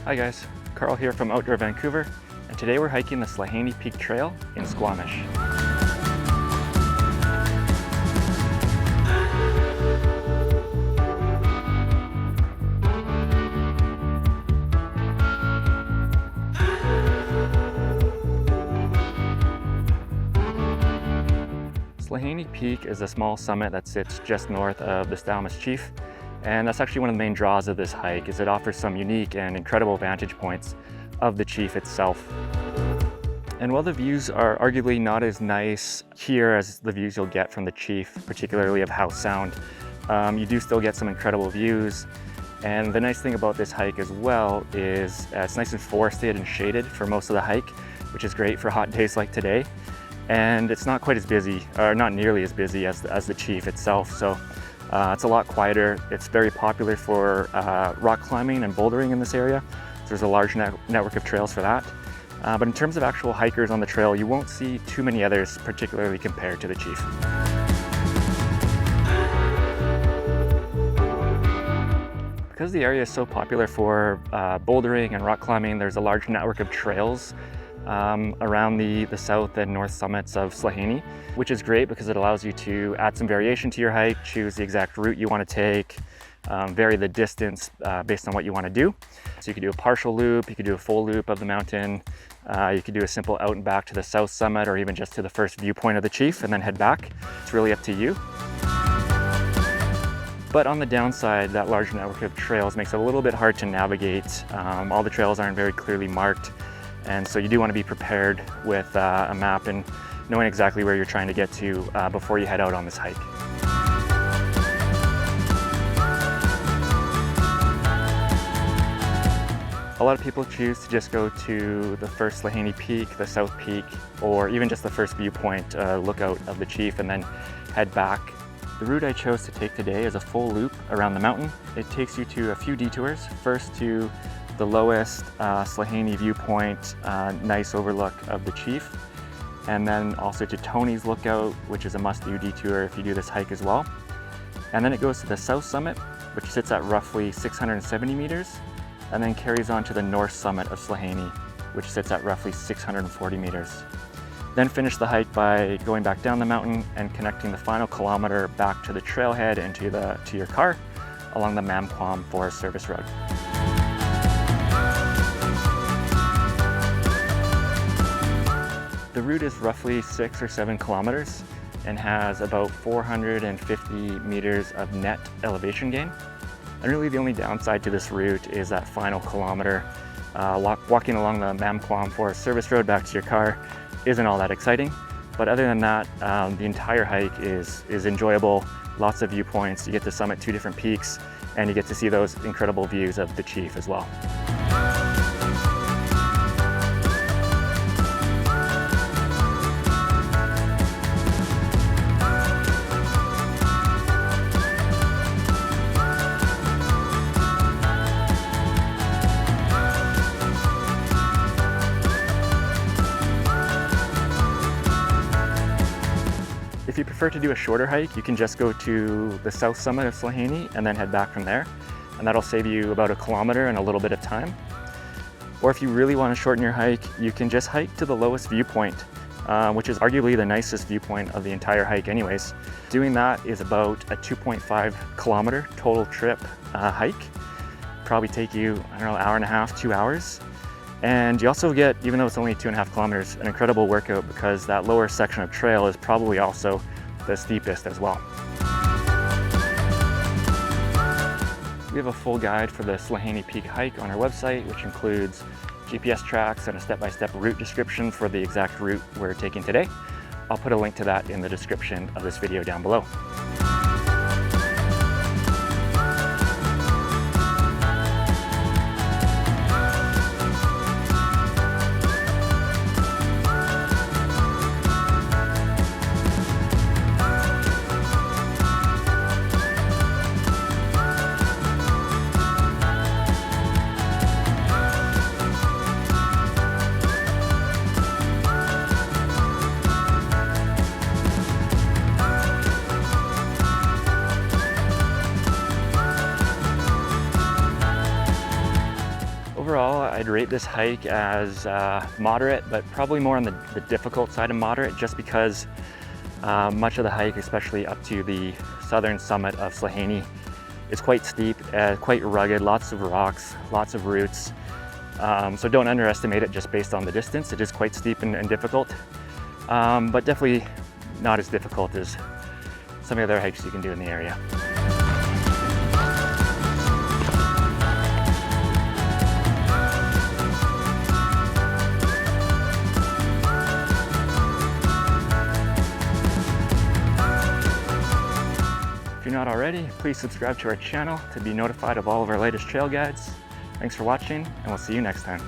Hi guys, Carl here from Outdoor Vancouver, and today we're hiking the Slhanay Peak Trail in Squamish. Slhanay Peak is a small summit that sits just north of the Stawamus Chief, and that's actually one of the main draws of this hike, is it offers some unique and incredible vantage points of the Chief itself. And while the views are arguably not as nice here as the views you'll get from the Chief, particularly of House Sound, you do still get some incredible views. And the nice thing about this hike as well is it's nice and forested and shaded for most of the hike, which is great for hot days like today. And it's not quite as busy, or not nearly as busy as the Chief itself. So it's a lot quieter. It's very popular for rock climbing and bouldering in this area. So there's a large network of trails for that. But in terms of actual hikers on the trail, you won't see too many others, particularly compared to the Chief. Because the area is so popular for bouldering and rock climbing, there's a large network of trails around the south and north summits of Slhanay, which is great because it allows you to add some variation to your hike, choose the exact route you want to take, vary the distance based on what you want to do. So you could do a partial loop, you could do a full loop of the mountain, you could do a simple out and back to the south summit, or even just to the first viewpoint of the Chief and then head back. It's really up to you. But on the downside, that large network of trails makes it a little bit hard to navigate. All the trails aren't very clearly marked, and so you do want to be prepared with a map and knowing exactly where you're trying to get to before you head out on this hike. A lot of people choose to just go to the first Slhanay Peak, the South Peak, or even just the first viewpoint lookout of the Chief and then head back. The route I chose to take today is a full loop around the mountain. It takes you to a few detours. First to the lowest Slhanay viewpoint, nice overlook of the Chief, and then also to Tony's Lookout, which is a must-do detour if you do this hike as well. And then it goes to the south summit, which sits at roughly 670 meters, and then carries on to the north summit of Slhanay, which sits at roughly 640 meters. Then finish the hike by going back down the mountain and connecting the final kilometer back to the trailhead and to your car along the Mamquam Forest Service Road. The route is roughly 6 or 7 kilometers and has about 450 meters of net elevation gain. And really the only downside to this route is that final kilometer. Walking along the Mamquam Forest Service Road back to your car isn't all that exciting. But other than that, the entire hike is enjoyable. Lots of viewpoints. You get to summit 2 different peaks and you get to see those incredible views of the Chief as well. If you prefer to do a shorter hike, you can just go to the south summit of Slhanay and then head back from there. And that'll save you about 1 kilometer and a little bit of time. Or if you really want to shorten your hike, you can just hike to the lowest viewpoint, which is arguably the nicest viewpoint of the entire hike anyways. Doing that is about a 2.5 kilometer total trip hike. Probably take you, I don't know, hour and a half, 2 hours. And you also get, even though it's only 2.5 kilometers, an incredible workout because that lower section of trail is probably also the steepest as well. We have a full guide for the Slhanay Peak hike on our website, which includes GPS tracks and a step-by-step route description for the exact route we're taking today. I'll put a link to that in the description of this video down below. I'd rate this hike as moderate, but probably more on the difficult side of moderate, just because much of the hike, especially up to the southern summit of Slhanay, is quite steep, quite rugged, lots of rocks, lots of roots. So don't underestimate it just based on the distance. It is quite steep and difficult, but definitely not as difficult as some of the other hikes you can do in the area. If you're not already, please subscribe to our channel to be notified of all of our latest trail guides. Thanks for watching, and we'll see you next time.